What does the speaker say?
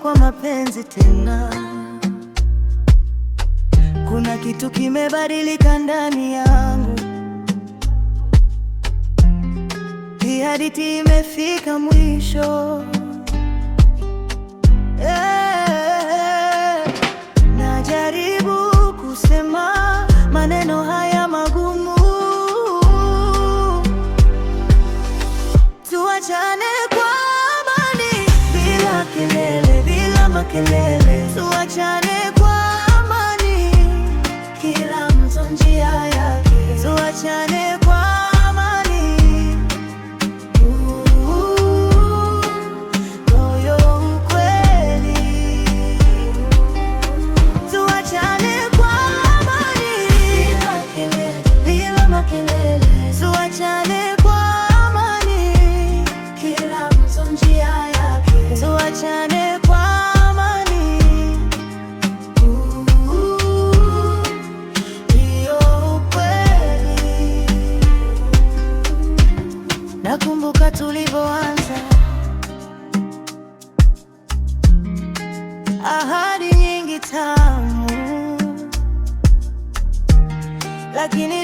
kwa mapenzi tena. Kuna kitu kimebadilika ndani yangu. Hii hadithi imefika mwisho. Najaribu kusema maneno haya magumu. Tuachane kwa amani, bila kelele, bila makelele. Tuachane kwa amani, kila mtu njia yake. Tuachane kwa amani, moyo ukweli. Tuachane kwa amani, bila kelele, bila makelele. Tuachane kwa amani, kila mtu njia yake. Tuachane kwa amani, hiyo ukweli. Nakumbuka tulivyoanza, ahadi nyingi tamu, lakini